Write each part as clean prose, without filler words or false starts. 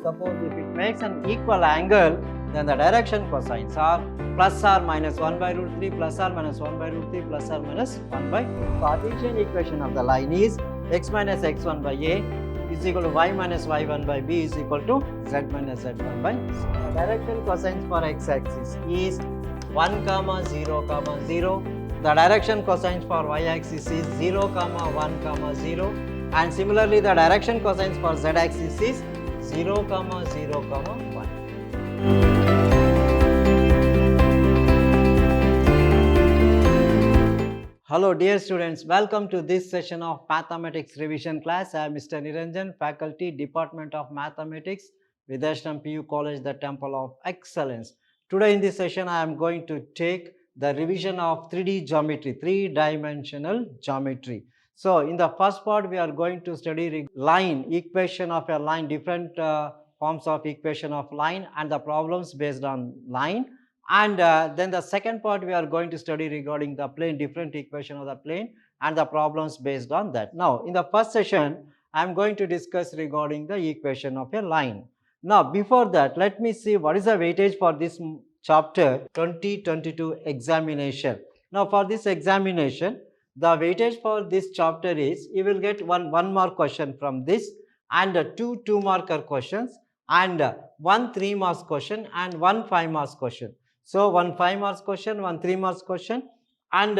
suppose if it makes an equal angle, then the direction cosines are plus or minus 1 by root 3, plus or minus 1 by root 3, plus or minus 1 by 2. Cartesian equation of the line is x minus x1 by a is equal to y minus y1 by b is equal to z minus z1 by c. The direction cosines for x-axis is 1, 0, 0. The direction cosines for y-axis is 0, 1, 0. And similarly, the direction cosines for z-axis is 0, 0, 1. Hello dear students, welcome to this session of Mathematics Revision class. I am Mr. Niranjan, Faculty, Department of Mathematics, Vidhyaashram PU College, the Temple of Excellence. Today in this session, I am going to take the revision of 3D geometry, three-dimensional geometry. So, in the first part, we are going to study line, equation of a line, different forms of equation of line and the problems based on line. And then the second part we are going to study regarding the plane, different equation of the plane and the problems based on that. Now, in the first session, I am going to discuss regarding the equation of a line. Now, before that, let me see what is the weightage for this chapter 2022 examination. Now, for this examination, the weightage for this chapter is, you will get one mark question from this and two 2-marker questions and one 3-mark question and one 5-mark question. So, one 5-mark question, one 3-mark question and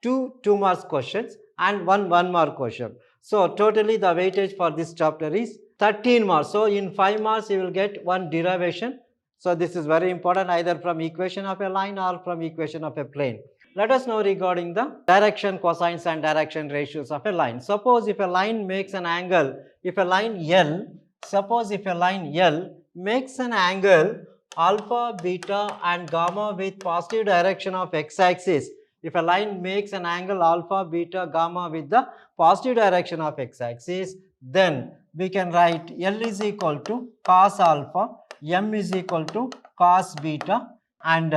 two 2-mark questions and one 1-mark question. So, totally the weightage for this chapter is 13 marks. So, in 5 marks you will get one derivation. So, this is very important, either from equation of a line or from equation of a plane. Let us know regarding the direction cosines and direction ratios of a line. Suppose if a line makes an angle, if a line L, suppose if a line L makes an angle alpha, beta and gamma with positive direction of x-axis. If a line makes an angle alpha, beta, gamma with the positive direction of x-axis, then we can write L is equal to cos alpha, M is equal to cos beta and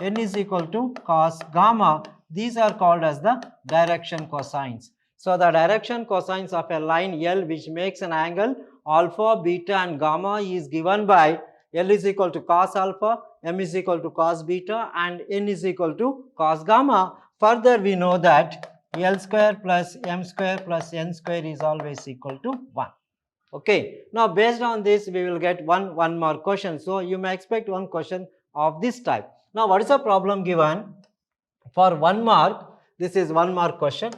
N is equal to cos gamma. These are called as the direction cosines. So, the direction cosines of a line L which makes an angle alpha, beta and gamma is given by L is equal to cos alpha, M is equal to cos beta and N is equal to cos gamma. Further, we know that L square plus M square plus N square is always equal to 1. Okay. Now, based on this, we will get one mark question. So, you may expect one question of this type. Now, what is the problem given? For 1 mark, this is 1 mark question.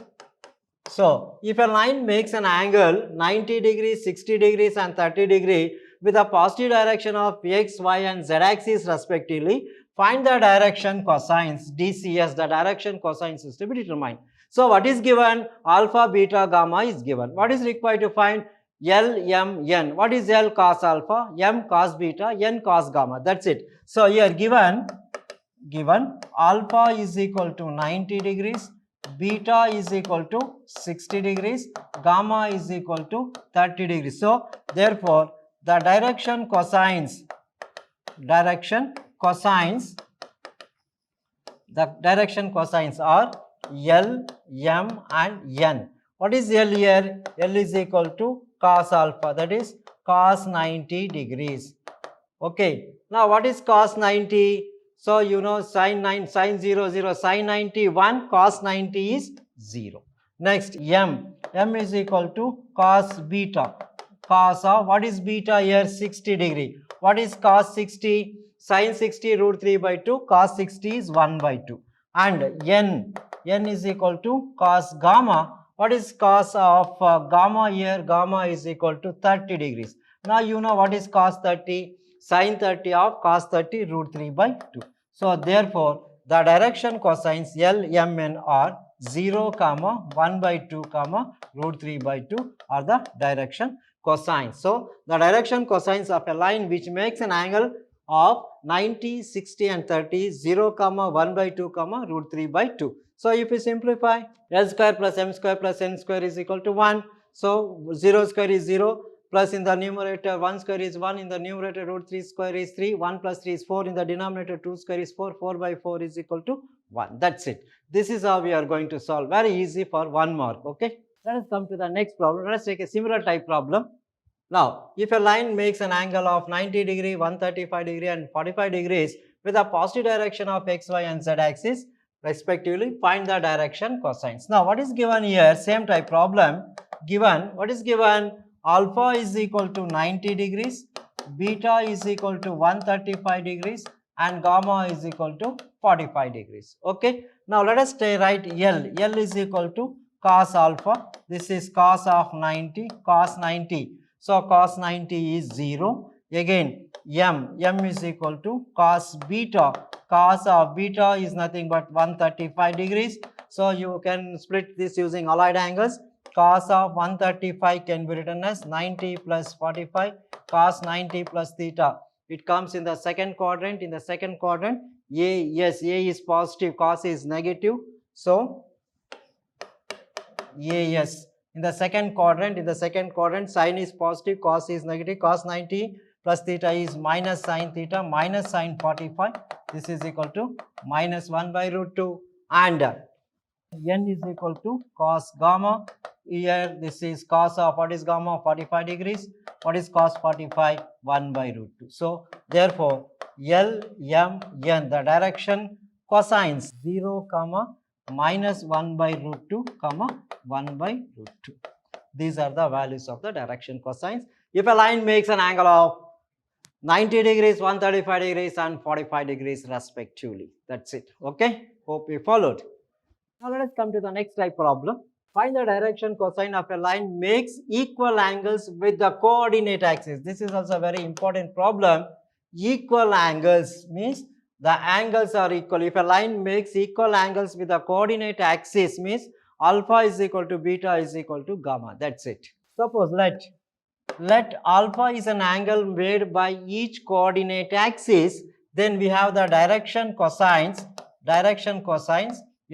So, if a line makes an angle 90 degrees, 60 degrees and 30 degrees with a positive direction of x, y and z axis respectively, find the direction cosines DCS, the direction cosines is to be determined. So, what is given? Alpha, beta, gamma is given. What is required to find? L, M, N. What is L? Cos alpha, M cos beta, N cos gamma. That's it. So, here given alpha is equal to 90 degrees, beta is equal to 60 degrees, gamma is equal to 30 degrees. So, therefore, the direction cosines are L, M and N. What is L here? L is equal to cos alpha, that is cos 90 degrees. Okay. Now, what is cos 90? So, you know sin 0, 0, sin 90 1, cos 90 is 0. Next, M is equal to cos beta. Cos of, what is beta here? 60 degree. What is cos 60? Sin 60 root 3 by 2, cos 60 is 1 by 2. And N is equal to cos gamma. What is cos of gamma here? Gamma is equal to 30 degrees. Now, you know what is cos 30? Sin 30 of cos 30 root 3 by 2. So, therefore, the direction cosines L, M, N are 0, 1 by 2, root 3 by 2 are the direction cosines. So, the direction cosines of a line which makes an angle of 90, 60 and 30 is 0, 1 by 2, root 3 by 2. So, if we simplify, L square plus M square plus N square is equal to 1. So, 0 square is 0 plus in the numerator 1 square is 1, in the numerator root 3 square is 3, 1 plus 3 is 4, in the denominator 2 square is 4, 4 by 4 is equal to 1. That's it. This is how we are going to solve. Very easy for 1 mark. Okay. Let us come to the next problem. Let us take a similar type problem. Now, if a line makes an angle of 90 degree, 135 degree and 45 degrees with a positive direction of x, y and z axis respectively, find the direction cosines. Now, what is given here? Same type problem given. What is given? Alpha is equal to 90 degrees, beta is equal to 135 degrees and gamma is equal to 45 degrees. Okay. Now, let us write L. L is equal to cos alpha. This is cos of 90, cos 90. So, cos 90 is 0. Again, m is equal to cos beta. Cos of beta is nothing but 135 degrees. So, you can split this using allied angles. Cos of 135 can be written as 90 plus 45, cos 90 plus theta. It comes in the second quadrant. In the second quadrant, A, yes, A is positive, cos is negative. So, A, yes. In the second quadrant, sine is positive, cos is negative. Cos 90 plus theta is minus sine theta, minus sine 45. This is equal to minus 1 by root 2. And n is equal to cos gamma. Here, this is cos of, what is gamma? 45 degrees. What is cos 45? 1 by root 2. So, therefore, L, M, N, the direction cosines 0, minus 1 by root 2, 1 by root 2. These are the values of the direction cosines. If a line makes an angle of 90 degrees, 135 degrees and 45 degrees respectively. That's it. Okay. Hope you followed. Now, let us come to the next type problem. Find the direction cosine of a line makes equal angles with the coordinate axis. This is also a very important problem. Equal angles means the angles are equal. If a line makes equal angles with the coordinate axis, means alpha is equal to beta is equal to gamma. That's it. Suppose let alpha is an angle made by each coordinate axis. Then we have the direction cosines.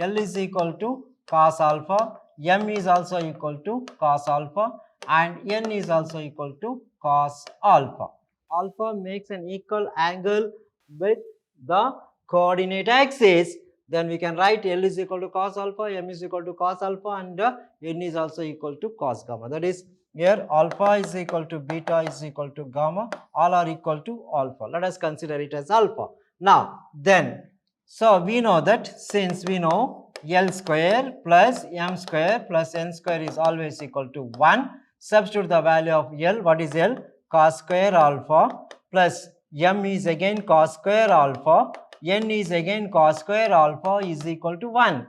L is equal to cos alpha, m is also equal to cos alpha and n is also equal to cos alpha. Alpha makes an equal angle with the coordinate axis. Then we can write L is equal to cos alpha, m is equal to cos alpha and n is also equal to cos gamma. That is, here alpha is equal to beta is equal to gamma, all are equal to alpha. Let us consider it as alpha. Now, then, so we know that since we know L square plus m square plus n square is always equal to 1, substitute the value of L. What is L? Cos square alpha plus m is again cos square alpha, n is again cos square alpha is equal to 1.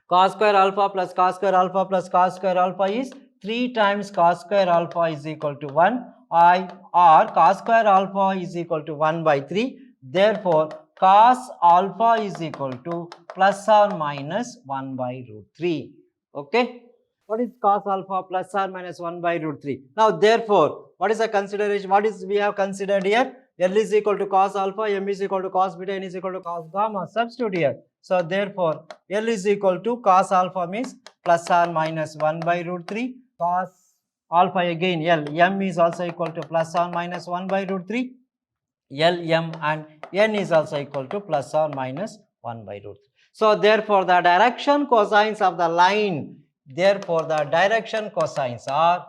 Cos square alpha plus cos square alpha plus cos square alpha is 3 times cos square alpha is equal to 1, or cos square alpha is equal to 1 by 3. Therefore, cos alpha is equal to plus or minus 1 by root 3. Okay. What is cos alpha plus or minus 1 by root 3? Now, therefore, what is the consideration? What is we have considered here? L is equal to cos alpha, m is equal to cos beta, n is equal to cos gamma. Substitute here. So, therefore, L is equal to cos alpha means plus or minus 1 by root 3. Cos alpha again L, m is also equal to plus or minus 1 by root 3. L, m and n is also equal to plus or minus 1 by root 3. So, therefore, the direction cosines of the line, therefore, the direction cosines are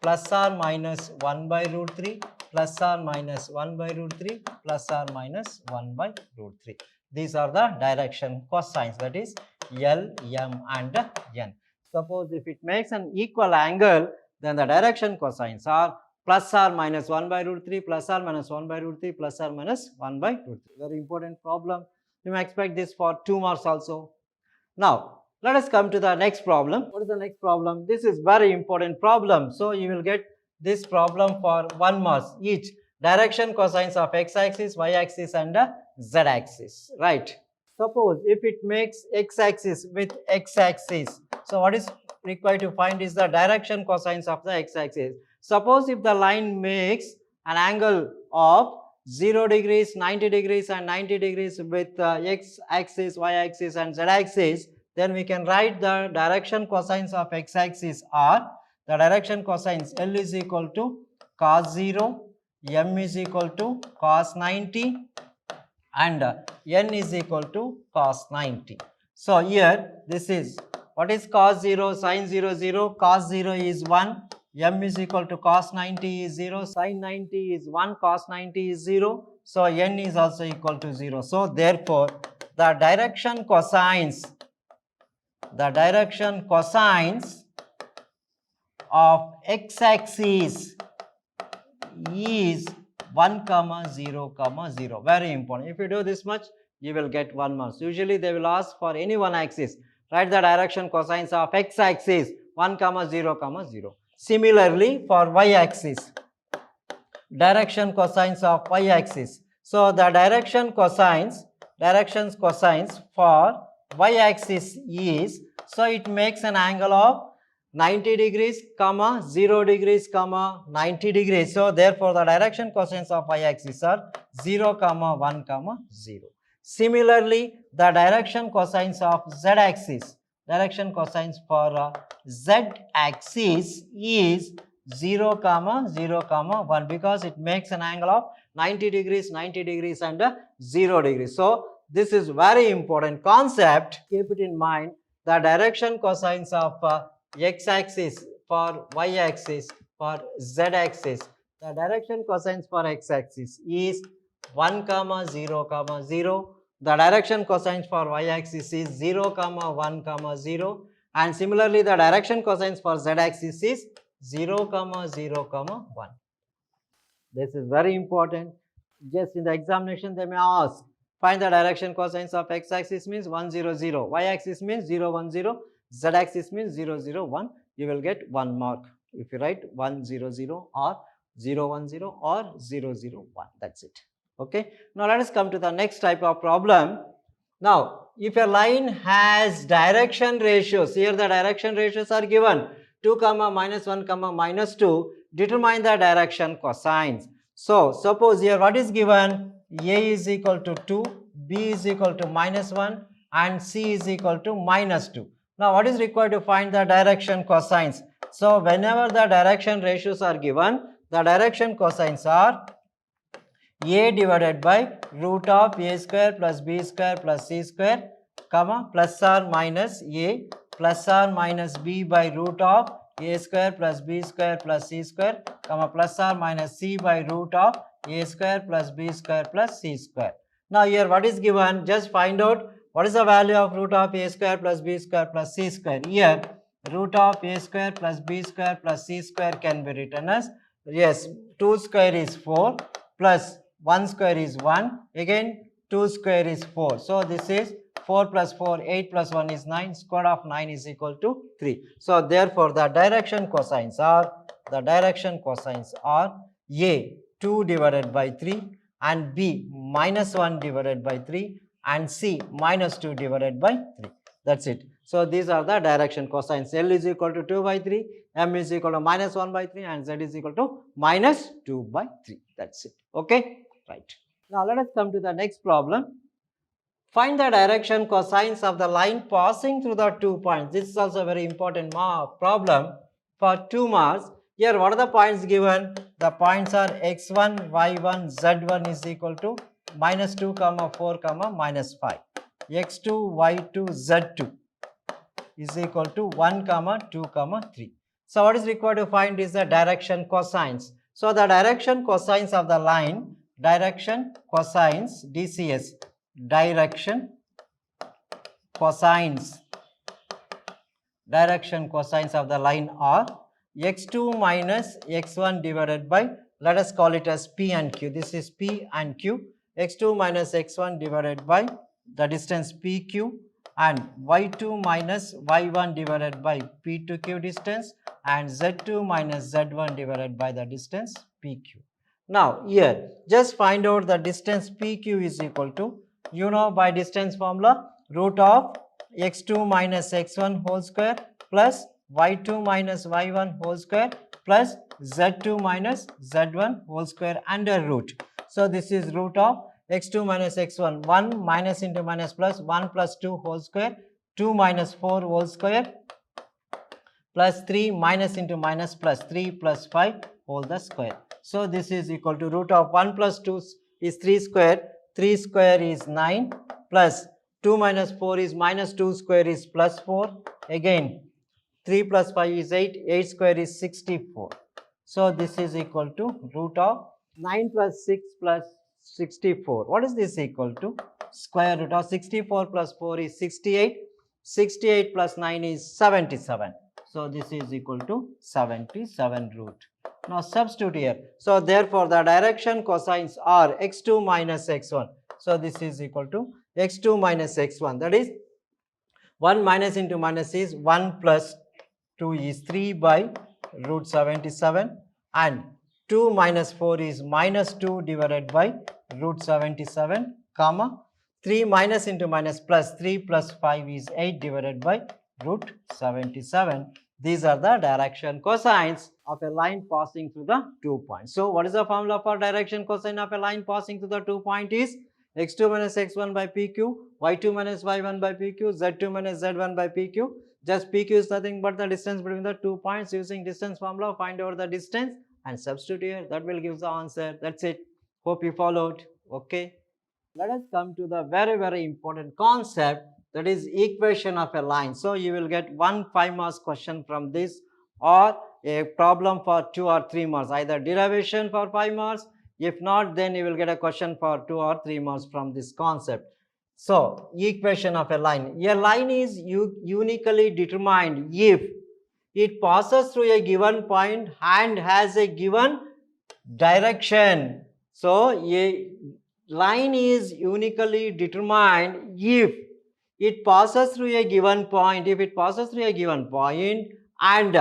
plus or minus 1 by root 3, plus or minus 1 by root 3, plus or minus 1 by root 3. These are the direction cosines, that is L, m and n. Suppose if it makes an equal angle, then the direction cosines are plus or minus 1 by root 3, plus or minus 1 by root 3, plus or minus 1 by root 3. Very important problem. You may expect this for 2 marks also. Now, let us come to the next problem. What is the next problem? This is very important problem. So, you will get this problem for 1 mark each. Direction cosines of x-axis, y-axis and z-axis. Right. Suppose if it makes x-axis with x-axis. So, what is required to find is the direction cosines of the x-axis. Suppose if the line makes an angle of 0 degrees, 90 degrees and 90 degrees with x-axis, y-axis and z-axis, then we can write the direction cosines of x-axis are, the direction cosines L is equal to cos 0, m is equal to cos 90 and n is equal to cos 90. So, here this is what is cos 0, sin 0, 0, cos 0 is 1, m is equal to cos 90 is 0, sin 90 is 1, cos 90 is 0, so n is also equal to 0. So therefore, the direction cosines of x-axis is 1 comma 0 comma 0. Very important. If you do this much, you will get 1 mark. Usually they will ask for any one axis. Write the direction cosines of x-axis 1 comma 0 comma 0. Similarly for y-axis, direction cosines of y-axis. So the directions cosines for y-axis is, so it makes an angle of 90 degrees, comma 0 degrees, comma 90 degrees. So therefore the direction cosines of y-axis are 0 comma 1 comma 0. Similarly, the direction cosines of z-axis, direction cosines for z-axis is 0 comma 0 comma 1, because it makes an angle of 90 degrees and 0 degrees. So this is very important concept. Keep it in mind. The direction cosines of x-axis for y-axis for z-axis, the direction cosines for x-axis is 1 comma 0 comma 0. The direction cosines for y-axis is 0 comma 1 comma 0, and similarly the direction cosines for z-axis is 0 comma 0 comma 1. This is very important. Just in the examination they may ask, find the direction cosines of x-axis means 1 0 0, y-axis means 0 1 0, z-axis means 0 0 1. You will get 1 mark if you write 1 0 0 or 0 1 0 or 0 0 1. That's it. Okay. Now let us come to the next type of problem. Now if a line has direction ratios, here the direction ratios are given 2 comma minus 1 comma minus 2, determine the direction cosines. So suppose here what is given, a is equal to 2, b is equal to minus 1 and c is equal to minus 2. Now what is required to find the direction cosines? So whenever the direction ratios are given, the direction cosines are a divided by root of a square plus b square plus c square, comma plus or minus a plus or minus b by root of a square plus b square plus c square, comma plus or minus c by root of a square plus b square plus c square. Now here what is given, just find out what is the value of root of a square plus b square plus c square. Here root of a square plus b square plus c square can be written as, yes, 2 square is 4 plus 1 square is 1, again 2 square is 4. So this is 4 plus 4, 8 plus 1 is 9, square of 9 is equal to 3. So therefore the direction cosines are a 2 divided by 3 and b minus 1 divided by 3 and c minus 2 divided by 3. That's it. So these are the direction cosines. L is equal to 2 by 3, m is equal to minus 1 by 3 and z is equal to minus 2 by 3. That's it. Okay. Right. Now let us come to the next problem. Find the direction cosines of the line passing through the 2 points. This is also a very important problem for 2 marks. Here what are the points given? The points are x1, y1, z1 is equal to minus 2 comma 4 comma minus 5. x2, y2, z2 is equal to 1 comma 2 comma 3. So what is required to find is the direction cosines. So the direction cosines of the line, direction cosines DCS, direction cosines of the line are x2 minus x1 divided by, let us call it as p and q. This is p and q. x2 minus x1 divided by the distance pq, and y2 minus y1 divided by p to q distance, and z2 minus z1 divided by the distance pq. Now here just find out the distance pq is equal to, you know by distance formula, root of x2 minus x1 whole square plus y2 minus y1 whole square plus z2 minus z1 whole square under root. So this is root of x2 minus x1, 1 minus into minus plus 1 plus 2 whole square, 2 minus 4 whole square plus 3 minus into minus plus 3 plus 5 whole the square. So this is equal to root of 1 plus 2 is 3 square, 3 square is 9 plus 2 minus 4 is minus 2 square is plus 4. Again 3 plus 5 is 8. 8 square is 64. So this is equal to root of 9 plus 6 plus 64. What is this equal to? Square root of 64 plus 4 is 68. 68 plus 9 is 77. So this is equal to 77 root. Now substitute here. So therefore the direction cosines are x2 minus x1. So this is equal to x2 minus x1. That is 1 minus into minus is 1 plus 2 is 3 by root 77, and 2 minus 4 is minus 2 divided by root 77, comma 3 minus into minus plus 3 plus 5 is 8 divided by root 77. These are the direction cosines of a line passing through the 2 points. So what is the formula for direction cosine of a line passing through the 2 point is x2 minus x1 by pq, y2 minus y1 by pq, z2 minus z1 by pq. Just pq is nothing but the distance between the 2 points. Using distance formula, find out the distance and substitute here. That will give the answer. That's it. Hope you followed. Okay. Let us come to the very important concept, that is equation of a line. So you will get one 5 marks question from this, or a problem for 2 or 3 marks, either derivation for 5 marks. If not, then you will get a question for 2 or 3 marks from this concept. So equation of a line. A line is uniquely determined if it passes through a given point and has a given direction. So a line is uniquely determined if it passes through a given point. If it passes through a given point and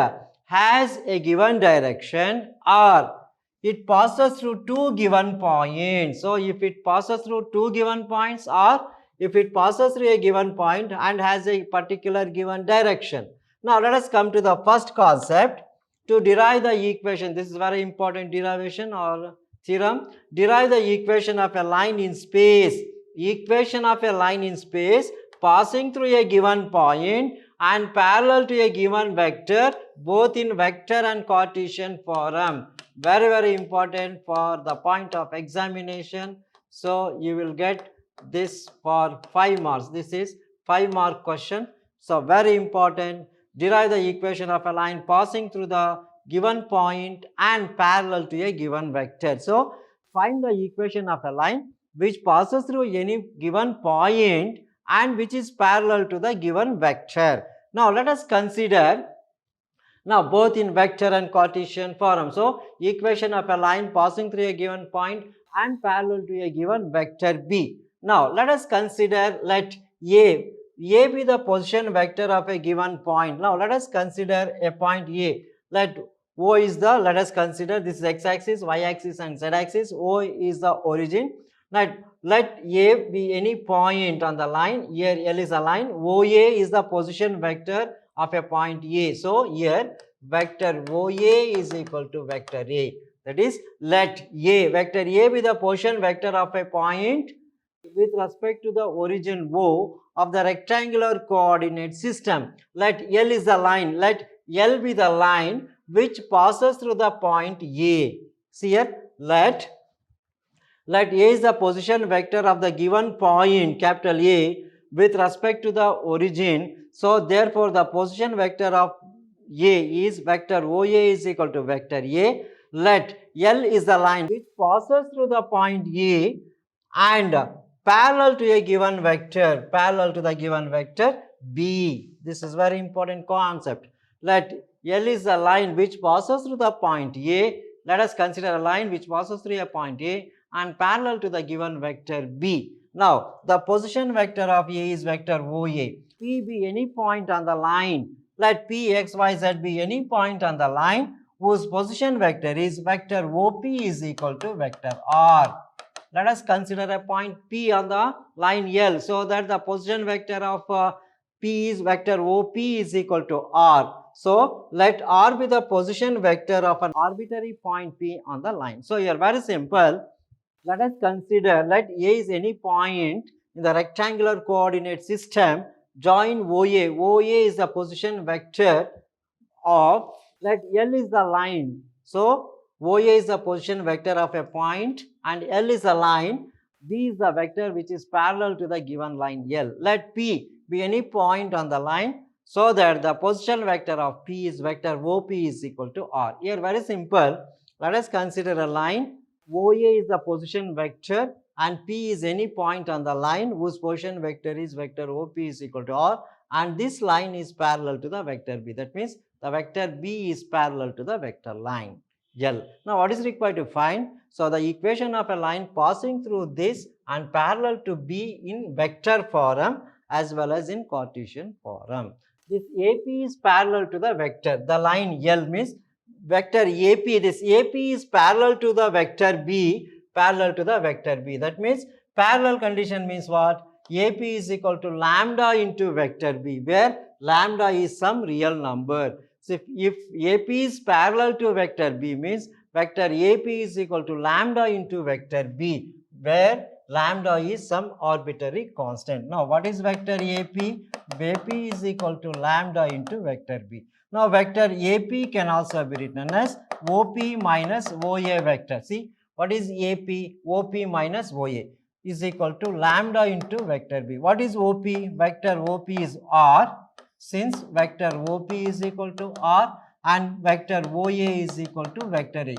has a given direction, or it passes through 2 given points. So if it passes through 2 given points, or if it passes through a given point and has a particular given direction. Now let us come to the first concept. To derive the equation, this is very important derivation or theorem. Derive the equation of a line in space. Equation of a line in space passing through a given point and parallel to a given vector, both in vector and Cartesian form. Very important for the point of examination. So you will get this for 5 marks. This is 5 mark question. So very important. Derive the equation of a line passing through the given point and parallel to a given vector. So find the equation of a line which passes through any given point and which is parallel to the given vector. Now let us consider both in vector and Cartesian form. So equation of a line passing through a given point and parallel to a given vector B. Now let us consider, let A be the position vector of a given point. Now let us consider a point A. Let O is the, let us consider this is x-axis, y-axis and z-axis. O is the origin. Let A be any point on the line. Here L is a line. OA is the position vector of a point A. So here vector OA is equal to vector A. That is, let A, vector A be the position vector of a point with respect to the origin O of the rectangular coordinate system. Let L is the line. Let L be the line which passes through the point A. See here, let A is the position vector of the given point capital A with respect to the origin. So therefore the position vector of A is vector OA is equal to vector A. Let L is the line which passes through the point A and parallel to a given vector, parallel to the given vector B. This is very important concept. Let L is the line which passes through the point A. Let us consider a line which passes through a point A and parallel to the given vector B. Now the position vector of A is vector OA. P be any point on the line. Let P, X, Y, Z be any point on the line whose position vector is vector OP is equal to vector R. Let us consider a point P on the line L, so that the position vector of P is vector OP is equal to R. So let R be the position vector of an arbitrary point P on the line. So here very simple. Let us consider, let A is any point in the rectangular coordinate system. Join OA. OA is the position vector of, let L is the line. So OA is the position vector of a point and L is a line B is the vector which is parallel to the given line L. Let P be any point on the line so that the position vector of P is vector OP is equal to R. Here very simple. Let us consider a line. OA is the position vector and P is any point on the line whose position vector is vector OP is equal to R, and this line is parallel to the vector B. That means the vector B is parallel to the vector line L. Now what is required to find? So the equation of a line passing through this and parallel to B in vector form as well as in Cartesian form. This AP is parallel to the vector. The line L means vector AP. This AP is parallel to the vector B, parallel to the vector B. That means parallel condition means what? AP is equal to lambda into vector B, where lambda is some real number. So if AP is parallel to vector B means vector AP is equal to lambda into vector B, where lambda is some arbitrary constant. Now what is vector AP? AP is equal to lambda into vector B. Now vector AP can also be written as OP minus OA vector. See what is AP? OP minus OA is equal to lambda into vector B. What is OP? Vector OP is R. Since vector OP is equal to R and vector OA is equal to vector A.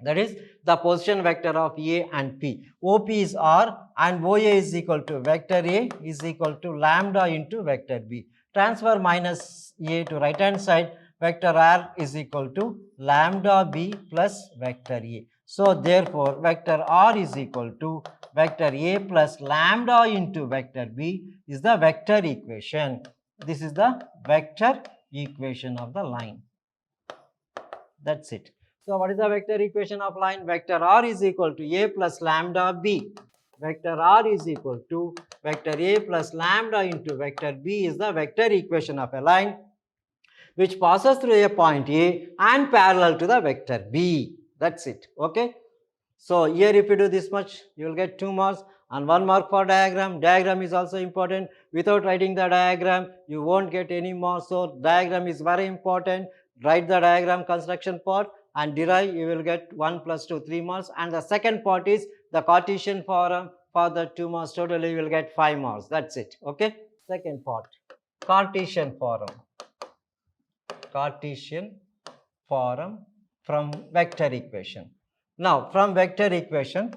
That is the position vector of A and P. OP is R and OA is equal to vector A is equal to lambda into vector B. Transfer minus A to right hand side, vector R is equal to lambda B plus vector A. So therefore vector R is equal to vector A plus lambda into vector B is the vector equation. This is the vector equation of the line. That's it. So what is the vector equation of line? Vector R is equal to A plus lambda B. Vector R is equal to vector A plus lambda into vector B is the vector equation of a line which passes through a point A and parallel to the vector B. That's it. Okay. So here if you do this much, you will get 2 marks and 1 mark for diagram. Diagram is also important. Without writing the diagram, you won't get any marks. So diagram is very important. Write the diagram construction part and derive, you will get 1 plus 2, 3 marks. And the second part is the Cartesian form. For the 2 marks totally you will get 5 marks. That's it. Okay. Second part, Cartesian form. Cartesian form from vector equation. Now from vector equation,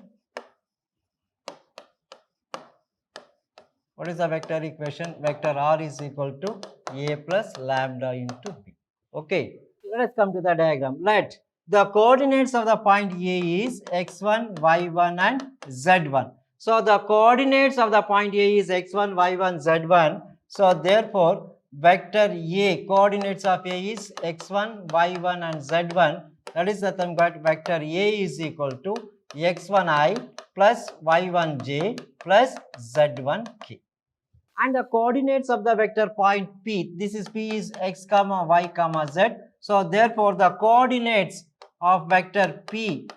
what is the vector equation? Vector R is equal to A plus lambda into B. Okay, let us come to the diagram. Let the coordinates of the point A is x1, y1 and z1. So the coordinates of the point A is x1, y1, z1. So therefore vector A, coordinates of A is x1, y1 and z1. That is the term got vector A is equal to x1i plus y1j plus z1k. And the coordinates of the vector point P, this is P is x comma y comma z. So therefore the coordinates of vector P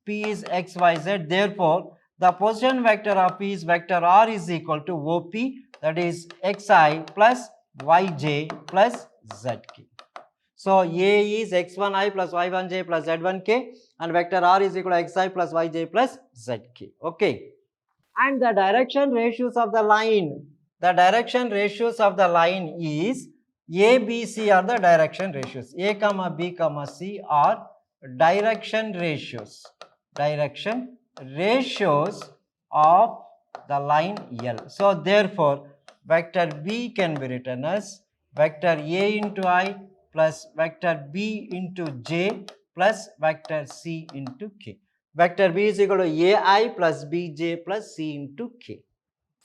is x, y, z. Therefore the position vector of P is vector R is equal to OP, that is xi plus yj plus zk. So A is x1i plus y1j plus z1k and vector R is equal to xi plus yj plus zk. Okay. And the direction ratios of the line. The direction ratios of the line is A, B, C are the direction ratios. A, comma B, comma C are direction ratios. Direction ratios of the line L. So therefore vector B can be written as vector A into I plus vector B into J plus vector C into K. Vector B is equal to AI plus BJ plus C into K.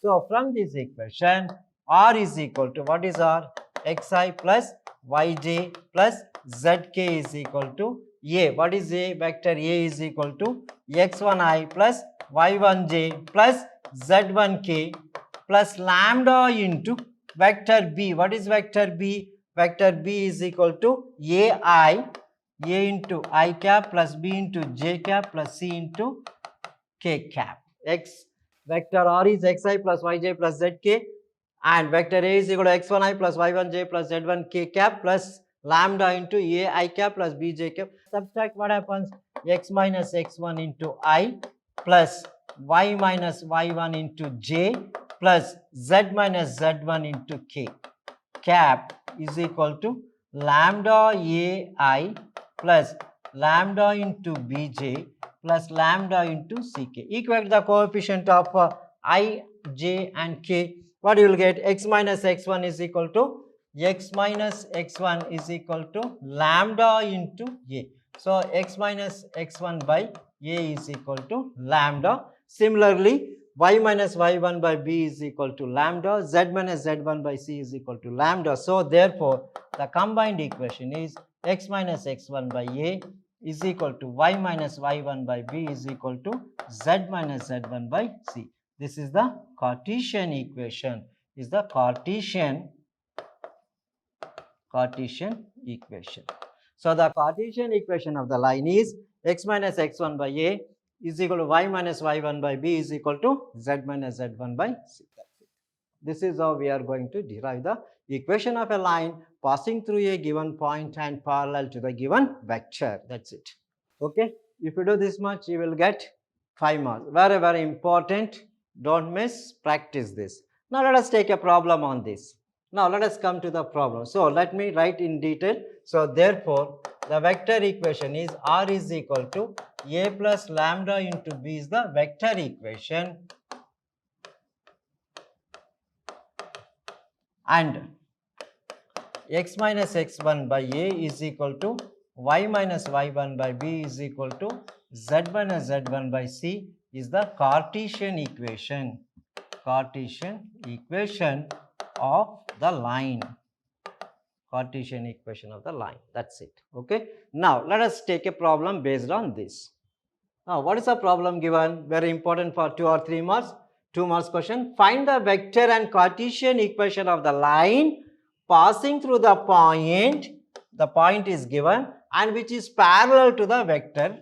So from this equation, R is equal to, what is R? Xi plus Yj plus Zk is equal to A. What is A? Vector A is equal to x1i plus y1j plus z1k plus lambda into vector B. What is vector B? Vector B is equal to A into I cap plus B into j cap plus C into k cap. Vector R is xi plus yj plus zk and vector A is equal to x1i plus y1j plus z1k cap plus lambda into ai cap plus bj cap. Subtract what happens? X minus x1 into I plus y minus y1 into j plus z minus z1 into k cap is equal to lambda ai plus lambda into bj plus lambda into ck. Equate the coefficient of I, j and k. What you will get? X minus x1 is equal to x minus x1 is equal to lambda into a. So x minus x1 by a is equal to lambda. Similarly, y minus y1 by b is equal to lambda, z minus z1 by c is equal to lambda. So therefore, the combined equation is x minus x1 by a is equal to y minus y1 by b is equal to z minus z1 by c. This is the Cartesian equation, is the Cartesian equation. So the Cartesian equation of the line is x minus x1 by a is equal to y minus y1 by b is equal to z minus z1 by c. This is how we are going to derive the equation of a line passing through a given point and parallel to the given vector. That's it. Okay. If you do this much, you will get 5 marks. Very, very important. Don't miss. Practice this. Now let us take a problem on this. Now let us come to the problem. So let me write in detail. So therefore, the vector equation is r is equal to a plus lambda into b is the vector equation, and x minus x1 by a is equal to y minus y1 by b is equal to z minus z1 by c is the Cartesian equation. Cartesian equation of the line. Cartesian equation of the line. That's it. Okay. Now let us take a problem based on this. Now what is the problem given? Very important for 2 or 3 marks. 2 marks question. Find the vector and Cartesian equation of the line passing through the point. The point is given and which is parallel to the vector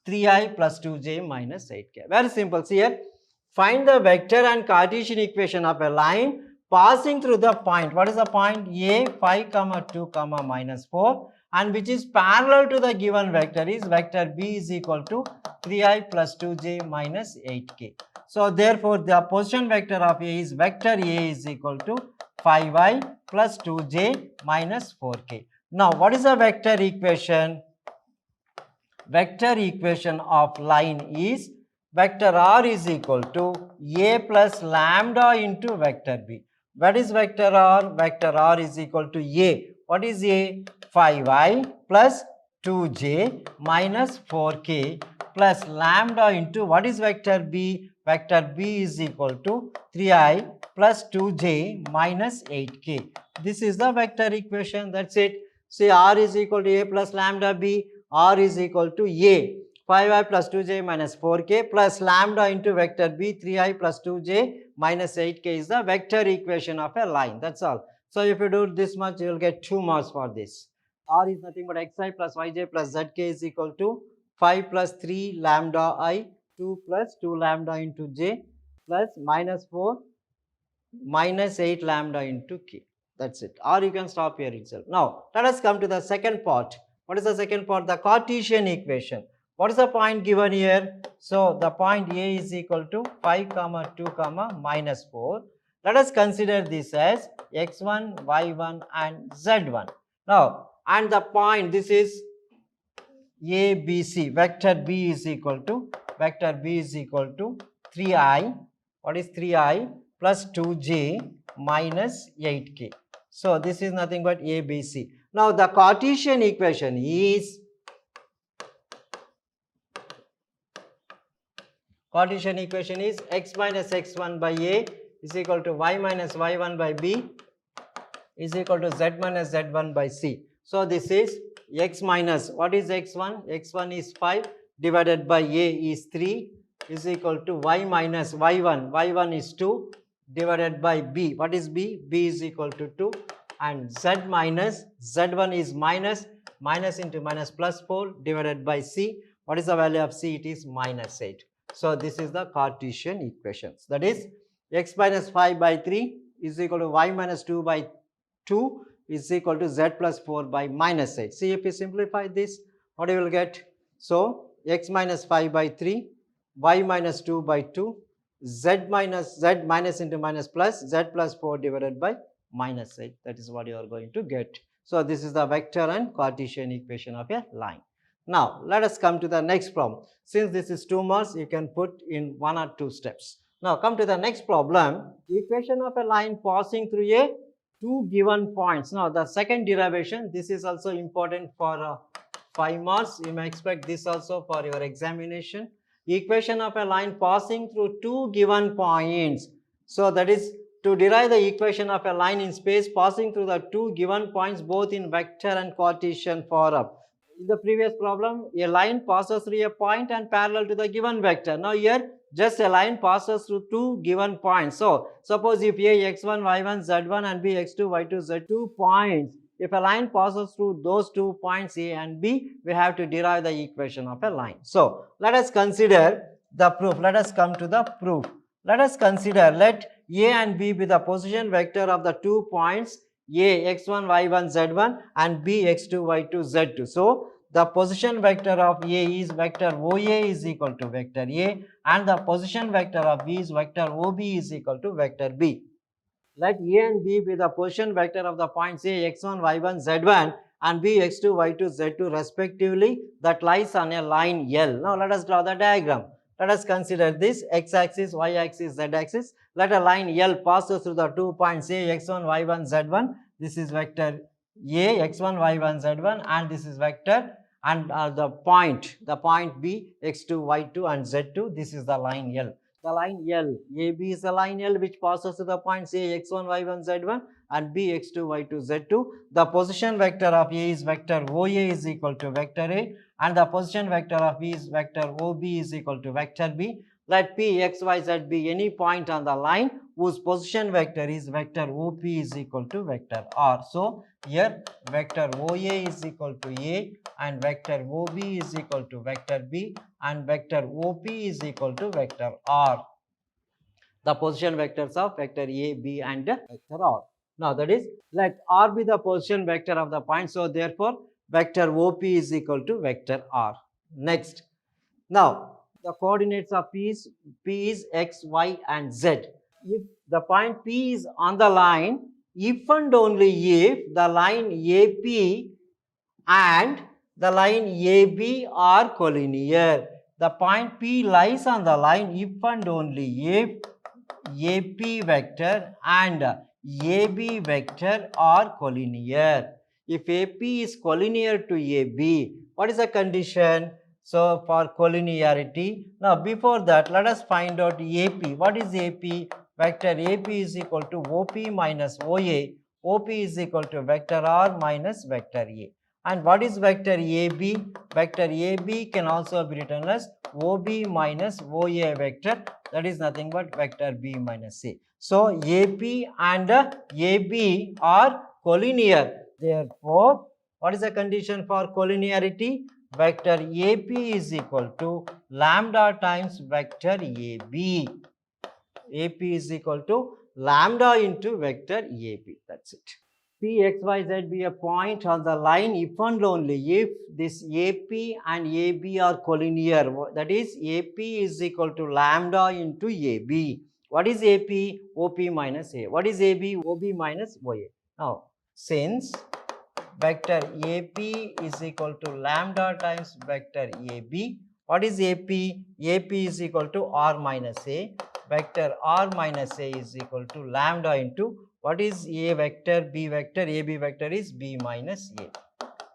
3i plus 2j minus 8k. Very simple. See here. Find the vector and Cartesian equation of a line passing through the point. What is the point? A 5 comma 2 comma minus 4 and which is parallel to the given vector is vector b is equal to 3i plus 2j minus 8k. So therefore the position vector of A is vector A is equal to 5i plus 2j minus 4k. Now what is the vector equation? Vector equation of line is vector r is equal to a plus lambda into vector b. What is vector r? Vector r is equal to a. What is a? 5i plus 2j minus 4k plus lambda into what is vector b? Vector b is equal to 3i plus 2j minus 8k. This is the vector equation. That's it. Say r is equal to a plus lambda b. R is equal to a 5i plus 2j minus 4k plus lambda into vector b 3i plus 2j minus 8k is the vector equation of a line. That's all. So if you do this much, you will get 2 marks for this. R is nothing but xi plus yj plus zk is equal to 5 plus 3 lambda I, 2 plus 2 lambda into j plus minus 4 minus 8 lambda into k. That's it. Or you can stop here itself. Now let us come to the second part. What is the second part? The Cartesian equation. What is the point given here? So the point A is equal to 5 comma 2 comma minus 4. Let us consider this as x1, y1 and z1. Now and the point, this is A, B, C. Vector B is equal to 3i. What is 3i plus 2j minus 8k. So this is nothing but A, B, C. Now the Cartesian equation is x minus x1 by a is equal to y minus y1 by b is equal to z minus z1 by c. So this is x minus, what is x1? x1 is 5 divided by a is 3 is equal to y minus y1 is 2 divided by b. What is b? b is equal to 2. And z minus z1 is minus into minus plus 4 divided by c. What is the value of c? It is minus 8. So this is the Cartesian equations. That is x minus 5 by 3 is equal to y minus 2 by 2 is equal to z plus 4 by minus 8. See, if you simplify this, what you will get? So x minus 5 by 3 y minus 2 by 2, z minus into minus plus, z plus 4 divided by minus 8. That is what you are going to get. So this is the vector and Cartesian equation of a line. Now let us come to the next problem. Since this is 2 marks, you can put in 1 or 2 steps. Now come to the next problem. Equation of a line passing through a 2 given points. Now the second derivation, this is also important for 5 marks. You may expect this also for your examination. Equation of a line passing through 2 given points. So that is to derive the equation of a line in space passing through the 2 given points both in vector and Cartesian form. In the previous problem, a line passes through a point and parallel to the given vector. Now here, just a line passes through 2 given points. So suppose if A x1, y1, z1 and B x2, y2, z2 points, if a line passes through those 2 points A and B, we have to derive the equation of a line. So let us consider the proof. Let us come to the proof. Let us consider, let A and B be the position vector of the 2 points A x1, y1, z1 and B x2, y2, z2. So the position vector of A is vector OA is equal to vector A and the position vector of B is vector OB is equal to vector B. Let A and B be the position vector of the points A x1, y1, z1 and B x2, y2, z2 respectively that lies on a line L. Now let us draw the diagram. Let us consider this x-axis, y-axis, z-axis. Let a line L pass through the 2 points A x1, y1, z1. This is vector A x1, y1, z1 and this is vector and the point B x2, y2 and z2. This is the line L. The line L, AB is the line L which passes to the points A x1, y1, z1 and B x2, y2, z2. The position vector of A is vector OA is equal to vector A and the position vector of B is vector OB is equal to vector B. Let P, X, Y, Z be any point on the line whose position vector is vector OP is equal to vector R. So here vector OA is equal to A and vector OB is equal to vector B and vector OP is equal to vector R. The position vectors of vector A, B and vector R. Now that is, let R be the position vector of the point. So therefore vector OP is equal to vector R. Next. Now the coordinates of P is X, Y and Z. If the point P is on the line, if and only if the line AP and the line AB are collinear. The point P lies on the line if and only if AP vector and AB vector are collinear. If AP is collinear to AB, what is the condition? So for collinearity, now before that let us find out AP. What is AP? Vector AP is equal to OP minus OA. OP is equal to vector R minus vector A. And what is vector AB? Vector AB can also be written as OB minus OA vector. That is nothing but vector B minus A. So AP and AB are collinear. Therefore, what is the condition for collinearity? Vector AP is equal to lambda times vector AB. AP is equal to lambda into vector AB. That's it. P, X, Y, Z be a point on the line if and only if this AP and AB are collinear. That is, AP is equal to lambda into AB. What is AP? OP minus A. What is AB? OB minus OA. Now, since vector AP is equal to lambda times vector AB, what is AP? AP is equal to R minus A. Vector R minus A is equal to lambda into what is A vector, B vector, AB vector is B minus A.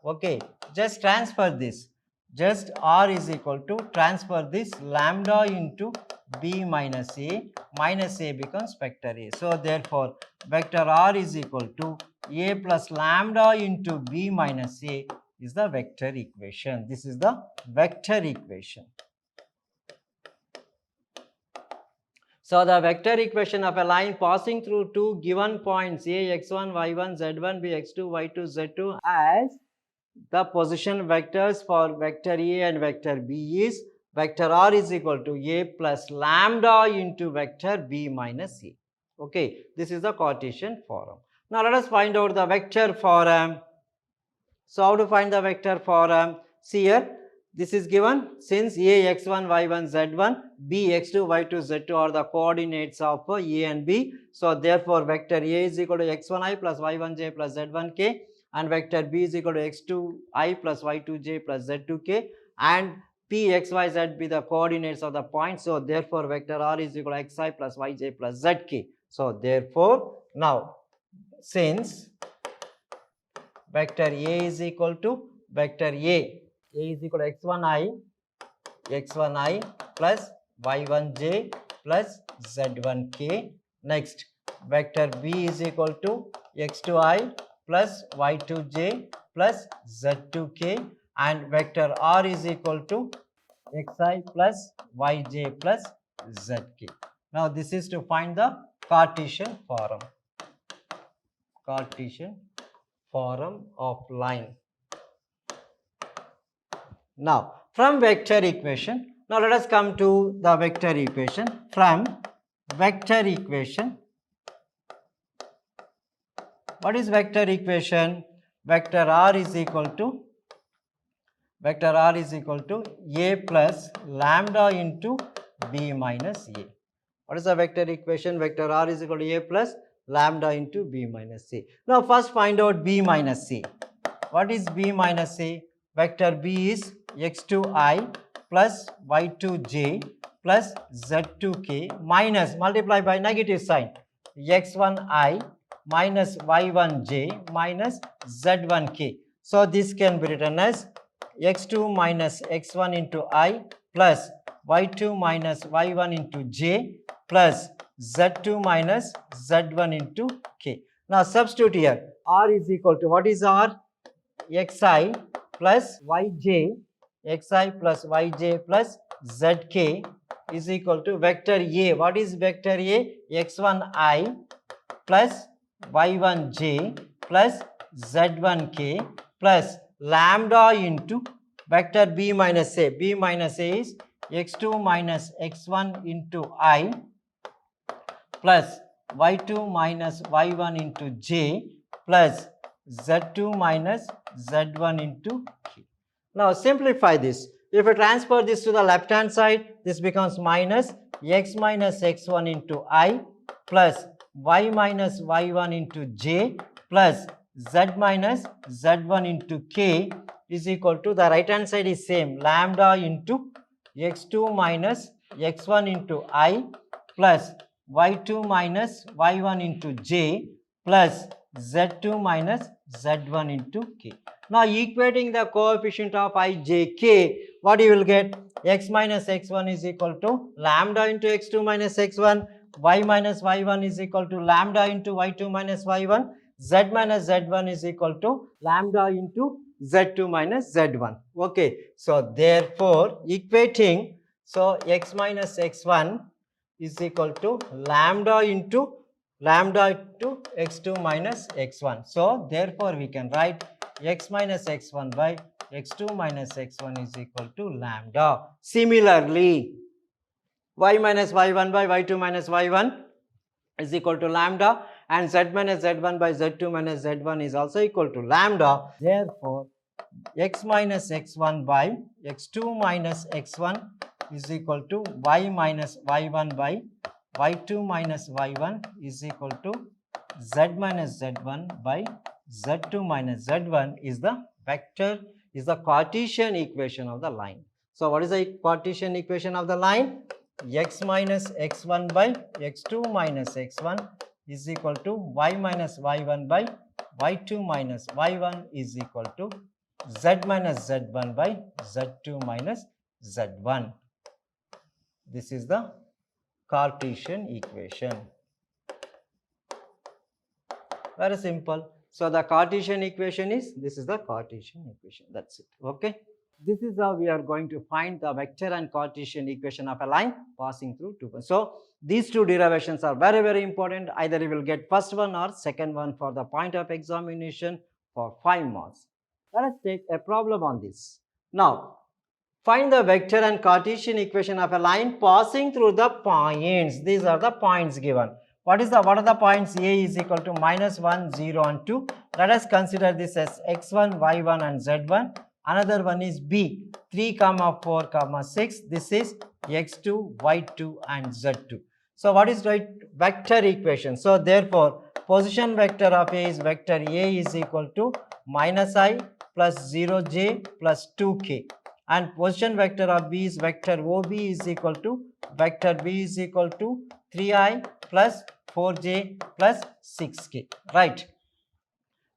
Okay, just transfer this. Just R is equal to transfer this lambda into B minus A becomes vector A. So therefore, vector R is equal to A plus lambda into B minus A is the vector equation. This is the vector equation. So the vector equation of a line passing through two given points A x1, y1, z1, b x2, y2, z2 as the position vectors for vector A and vector B is vector R is equal to A plus lambda into vector B minus A. Okay, this is the Cartesian form. Now let us find out the vector form. So how to find the vector form? See here, This is given since A x1, y1, z1, B x2, y2, z2 are the coordinates of A and B. So therefore vector A is equal to x1i plus y1j plus z1k, and vector B is equal to x2i plus y2j plus z2k, and P, x, y, z be the coordinates of the point. So therefore vector R is equal to xi plus yj plus zk. So therefore now since vector A is equal to vector A is equal to x1i plus y1j plus z1k. Next vector B is equal to x2i plus y2j plus z2k, and vector R is equal to xi plus yj plus zk. Now this is to find the Cartesian form of line. Now from vector equation, now let us come to the vector equation. From vector equation, what is vector equation? Vector R is equal to A plus lambda into B minus A. What is the vector equation? Vector R is equal to A plus lambda into B minus A. Now first find out B minus A. What is B minus A? Vector B is x2i plus y2j plus z2k minus, multiply by negative sign, x1i minus y1j minus z1k. So this can be written as x2 minus x1 into I plus y2 minus y1 into j plus z2 minus z1 into k. Now substitute here. R is equal to, what is R? xi plus yj, xi plus yj plus zk is equal to vector A. What is vector A? x1i plus y1j plus z1k plus lambda into vector B minus A. B minus A is x2 minus x1 into I plus y2 minus y1 into j plus z2 minus z1 into k. Now simplify this. If you transfer this to the left hand side, this becomes minus x minus x1 into I plus y minus y1 into j plus z minus z1 into k is equal to, the right hand side is same, lambda into x2 minus x1 into I plus y2 minus y1 into j plus z2 minus z1 into k. Now equating the coefficient of I, j, k, what you will get? X minus x1 is equal to lambda into x2 minus x1, y minus y1 is equal to lambda into y2 minus y1, z minus z1 is equal to lambda into z2 minus z1. Okay, so therefore equating, so x minus x1 is equal to lambda into x2 minus x1. So therefore we can write x minus x1 by x2 minus x1 is equal to lambda. Similarly, y minus y1 by y2 minus y1 is equal to lambda, and z minus z1 by z2 minus z1 is also equal to lambda. Therefore x minus x1 by x2 minus x1 is equal to y minus y1 by y2 minus y1 is equal to z minus z1 by z2 minus z1 is the vector, is the Cartesian equation of the line. So what is the Cartesian equation of the line? X minus x1 by x2 minus x1 is equal to y minus y1 by y2 minus y1 is equal to z minus z1 by z2 minus z1. This is the Cartesian equation. Very simple. So the Cartesian equation is, this is the Cartesian equation. That's it. Okay. This is how we are going to find the vector and Cartesian equation of a line passing through two points. So these two derivations are very, very important. Either you will get first one or second one for the point of examination for 5 marks. Let us take a problem on this. Now, find the vector and Cartesian equation of a line passing through the points. These are the points given. What are the points? A is equal to minus 1, 0 and 2. Let us consider this as x1, y1 and z1. Another one is B, 3 comma 4 comma 6. This is x2, y2 and z2. So what is right vector equation? So therefore position vector of A is vector A is equal to minus I plus 0j plus 2k, and position vector of B is vector OB is equal to vector B is equal to 3I plus 4j plus 6k, right?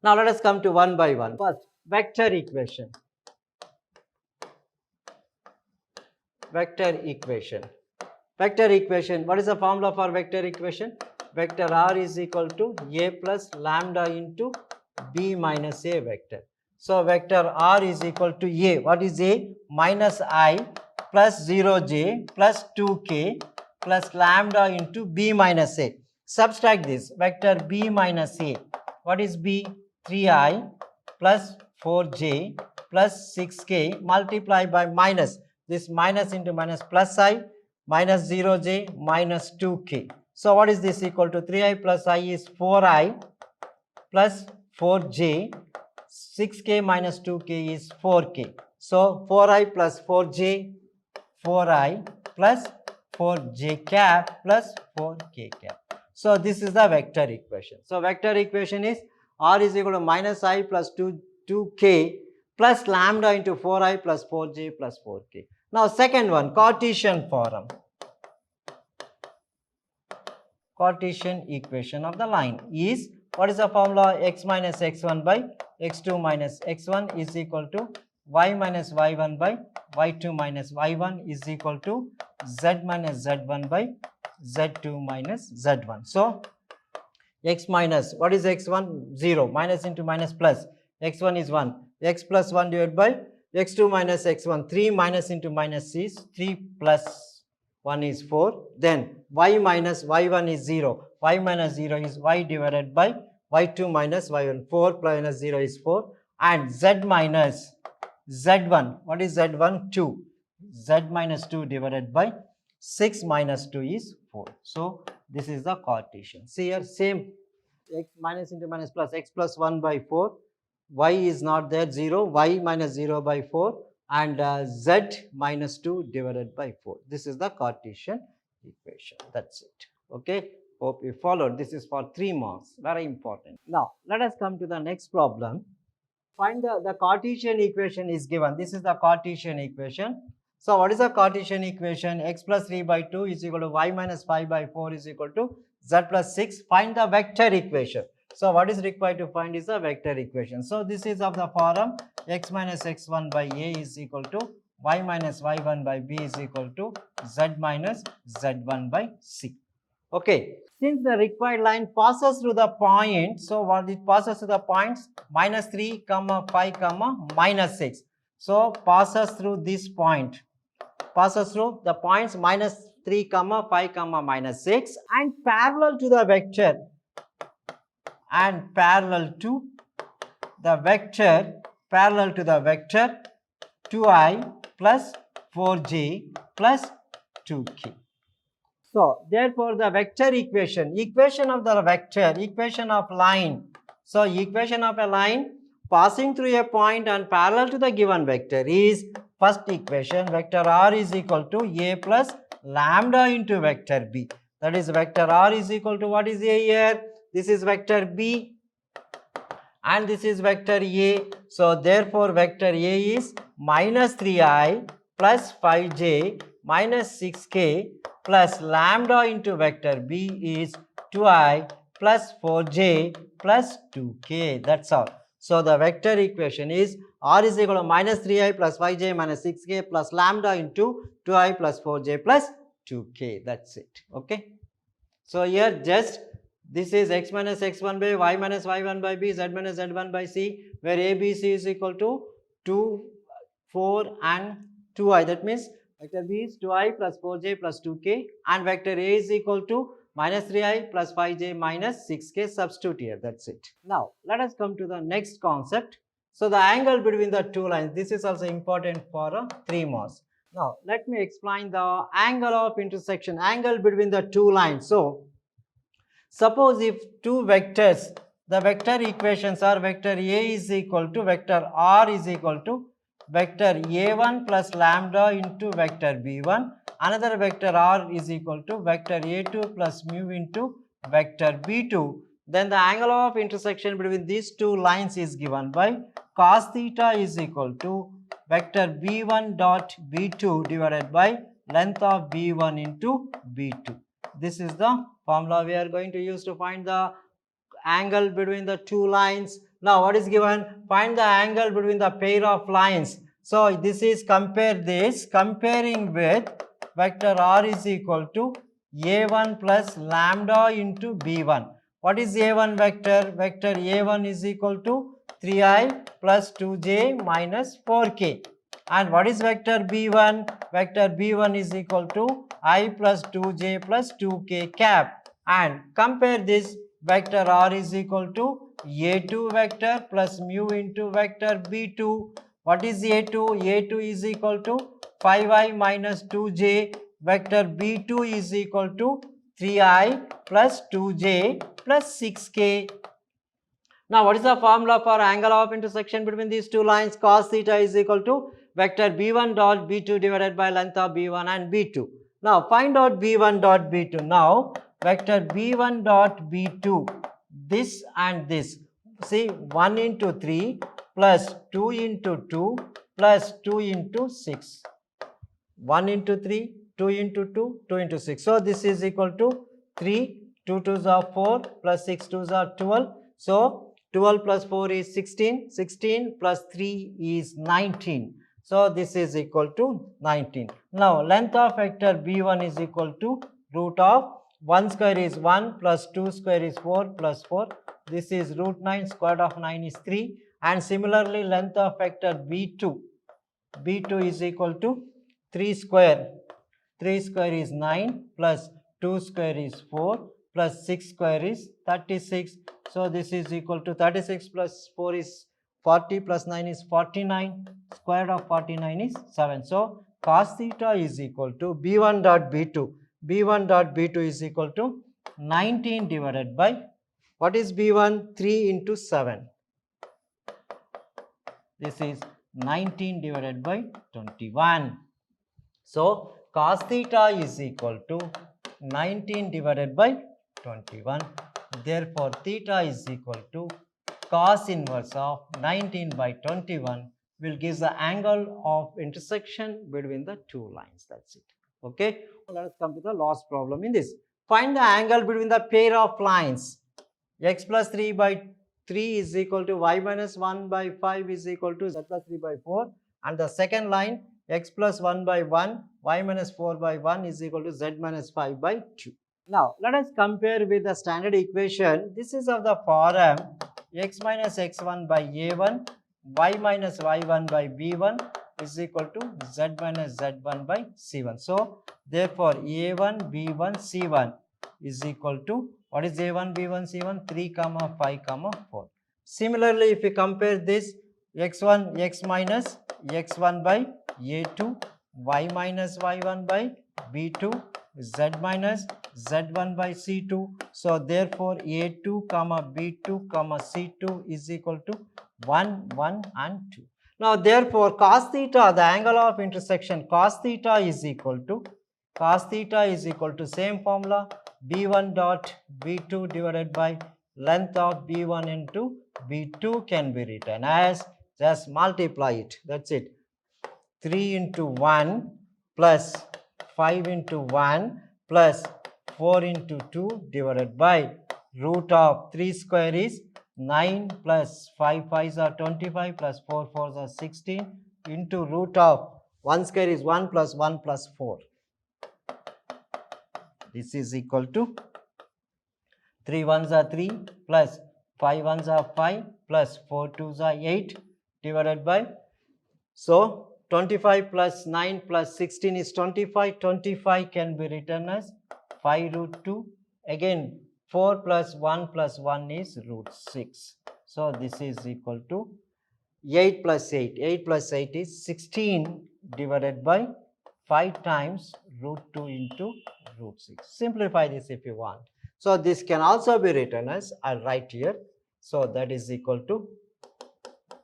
Now let us come to one by one. First, vector equation. Vector equation. Vector equation. What is the formula for vector equation? Vector R is equal to A plus lambda into B minus A vector. So vector R is equal to A. What is A? Minus I plus 0j plus 2k plus lambda into B minus A. Subtract this. Vector B minus A. What is B? 3I plus 4j plus 6k multiply by minus. This minus into minus plus I minus 0j minus 2k. So what is this equal to? 3I plus I is 4I plus 4j, 6k minus 2k is 4k. So 4I plus 4j, 4I plus 4j cap plus 4k cap. So this is the vector equation. So vector equation is R is equal to minus I plus 2k plus lambda into 4I plus 4j plus 4k. Now second one, Cartesian form. Cartesian equation of the line is, what is the formula? X minus x1 by x2 minus x1 is equal to y minus y1 by y2 minus y1 is equal to z minus z1 by z2 minus z1. So x minus, what is x1? 0, minus into minus plus, x1 is 1, x plus 1 divided by x2 minus x1, 3 minus into minus is 3 plus 1 is 4, then y minus y1 is 0, y minus 0 is y divided by y2 minus y1, 4 minus 0 is 4, and z minus z1, what is z1? 2, z minus 2 divided by 6 minus 2 is 4. So this is the Cartesian. See here, same, x minus into minus plus, x plus 1 by 4, y is not there, 0, y minus 0 by 4, and z minus 2 divided by 4. This is the Cartesian equation. That's it. Okay. Hope you followed. This is for 3 marks. Very important. Now, let us come to the next problem. Find the Cartesian equation is given. This is the Cartesian equation. So, what is the Cartesian equation? X plus 3 by 2 is equal to y minus 5 by 4 is equal to z plus 6. Find the vector equation. So, what is required to find is the vector equation. So, this is of the form x minus x1 by a is equal to y minus y1 by b is equal to z minus z1 by c. Okay. Since the required line passes through the point, so what it passes through the points minus 3, 5, minus 6. So, passes through this point, passes through the points minus 3, 5, minus 6, and parallel to the vector, and parallel to the vector, 2i plus 4j plus 2k. So, therefore, the vector equation of the vector, equation of line. So, equation of a line passing through a point and parallel to the given vector is, first equation, vector r is equal to a plus lambda into vector b. That is, vector r is equal to, what is a here? This is vector b and this is vector a. So, therefore, vector a is minus 3i plus 5j minus 6k plus lambda into vector b is 2i plus 4j plus 2k. That's all. So, the vector equation is r is equal to minus 3i plus 5j minus 6k plus lambda into 2i plus 4j plus 2k. That's it. Okay. So, here just this is x minus x1 by y minus y1 by b, z minus z1 by c, where a, b, c is equal to 2, 4 and 2i. That means vector b is 2i plus 4j plus 2k, and vector a is equal to minus 3i plus 5j minus 6k. Substitute here. That's it. Now, let us come to the next concept. So, the angle between the two lines. This is also important for 3 marks. Now, let me explain the angle of intersection, angle between the two lines. So, suppose if two vectors, the vector equations are vector a is equal to vector r is equal to vector a1 plus lambda into vector b1. Another vector r is equal to vector a2 plus mu into vector b2. Then the angle of intersection between these two lines is given by cos theta is equal to vector b1 dot b2 divided by length of b1 into b2. This is the formula we are going to use to find the angle between the two lines. Now what is given? Find the angle between the pair of lines. So this is comparing with vector r is equal to a1 plus lambda into b1. What is a1 vector? Vector a1 is equal to 3i plus 2j minus 4k. And what is vector b1? Vector b1 is equal to I plus 2j plus 2k cap. And compare this, vector r is equal to a2 vector plus mu into vector b2. What is a2? a2 is equal to 5i minus 2j. Vector b2 is equal to 3i plus 2j plus 6k. Now, what is the formula for angle of intersection between these two lines? Cos theta is equal to vector b1 dot b2 divided by length of b1 and b2. Now, find out b1 dot b2. Now, vector b1 dot b2, this and this. See, 1 into 3 plus 2 into 2 plus 2 into 6. 1 into 3, 2 into 2, 2 into 6. So, this is equal to 3, 2 2s are 4 plus 6 2s are 12. So, 12 plus 4 is 16, 16 plus 3 is 19. So, this is equal to 19. Now, length of vector b1 is equal to root of 1 square is 1 plus 2 square is 4 plus 4. This is root 9, square root of 9 is 3. And similarly, length of vector b2 is equal to 3 square. 3 square is 9 plus 2 square is 4 plus 6 square is 36. So, this is equal to 36 plus 4 is 40 plus 9 is 49. Square root of 49 is 7. So, cos theta is equal to b1 dot b2. b1 dot b2 is equal to 19 divided by, what is b1? 3 into 7. This is 19 divided by 21. So, cos theta is equal to 19 divided by 21. Therefore, theta is equal to cos inverse of 19 by 21 will give the angle of intersection between the two lines. That's it. Okay. Let us come to the last problem in this. Find the angle between the pair of lines. X plus 3 by 3 is equal to y minus 1 by 5 is equal to z plus 3 by 4. And the second line, x plus 1 by 1, y minus 4 by 1 is equal to z minus 5 by 2. Now, let us compare with the standard equation. This is of the form x minus x1 by a1, y minus y1 by b1 is equal to z minus z1 by c1. So, therefore, a1, b1, c1 is equal to, what is a1, b1, c1? 3, 5, 4. Similarly, if we compare this, x1, x minus x1 by a2, y minus y1 by b2, z minus z1 by c2. So, therefore, a2, b2, c2 is equal to 1, 1 and 2. Now, therefore, cos theta, the angle of intersection, cos theta is equal to same formula, b1 dot b2 divided by length of b1 into b2 can be written as, just multiply it, that's it, 3 into 1 plus 5 into 1 plus 4 into 2 divided by root of 3 square is 9 plus 5 5s are 25 plus 4 4s are 16 into root of 1 square is 1 plus 1 plus 4. This is equal to 3 1s are 3 plus 5 1s are 5 plus 4 2s are 8 divided by, so 25 plus 9 plus 16 is 25. 25 can be written as 5 root 2. Again 4 plus 1 is root 6. So, this is equal to 8 plus 8. 8 plus 8 is 16 divided by 5 times root 2 into root 6. Simplify this if you want. So, this can also be written as, I'll write here. So, that is equal to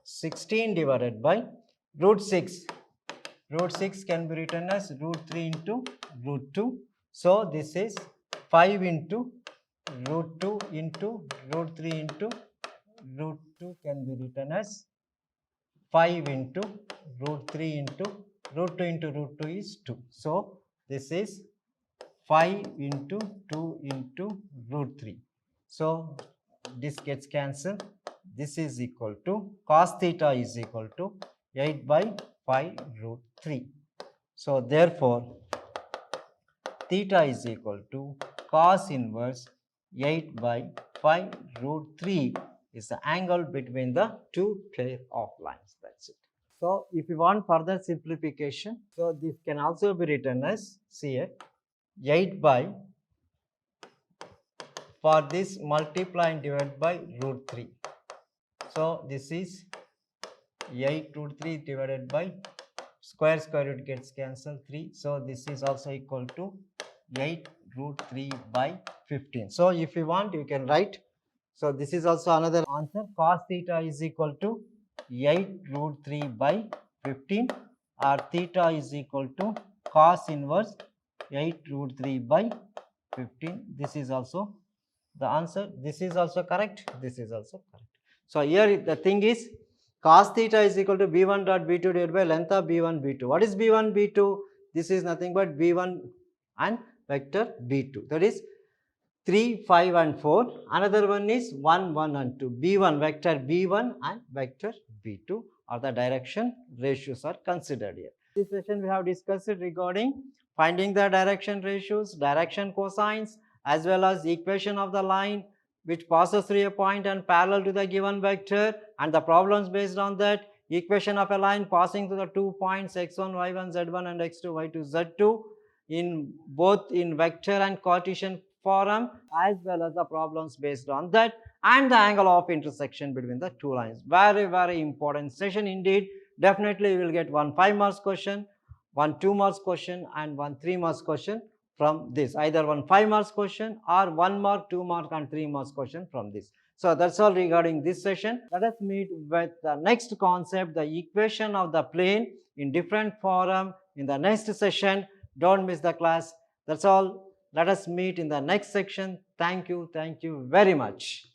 16 divided by root 6. Root 6 can be written as root 3 into root 2. So this is 5 into root 2 into root 3 into root 2 can be written as 5 into root 3 into root 2 is 2. So this is 5 into 2 into root 3. So this gets cancelled. This is equal to cos theta is equal to 8 by 5 root 3. So therefore theta is equal to cos inverse 8 by 5 root 3 is the angle between the two pair of lines. That's it. So if you want further simplification, so this can also be written as, see here, 8 by, for this multiply and divide by root 3. So this is 8 root 3 divided by square root gets cancelled 3. So this is also equal to 8 root 3 by 15. So if you want, you can write. So this is also another answer. Cos theta is equal to 8 root 3 by 15, or theta is equal to cos inverse 8 root 3 by 15. This is also the answer. This is also correct. This is also correct. So here the thing is, cos theta is equal to b1 dot b2 divided by length of b1 b2. What is b1 b2? This is nothing but b1 and vector b2. That is 3, 5 and 4. Another one is 1, 1 and 2. b1 vector b1 and vector b2, or the direction ratios are considered here. This session we have discussed regarding finding the direction ratios, direction cosines, as well as equation of the line which passes through a point and parallel to the given vector, and the problems based on that, equation of a line passing through the 2 points x1, y1, z1 and x2, y2, z2 in both in vector and Cartesian form, as well as the problems based on that, and the angle of intersection between the two lines. Very, very important session indeed. Definitely you will get one 5 marks question, one 2 marks question and one 3 marks question from this, either one 5 marks question or 1 mark, 2 mark and 3 marks question from this. So that's all regarding this session. Let us meet with the next concept, the equation of the plane in different form, in the next session. Don't miss the class. That's all. Let us meet in the next section. Thank you very much.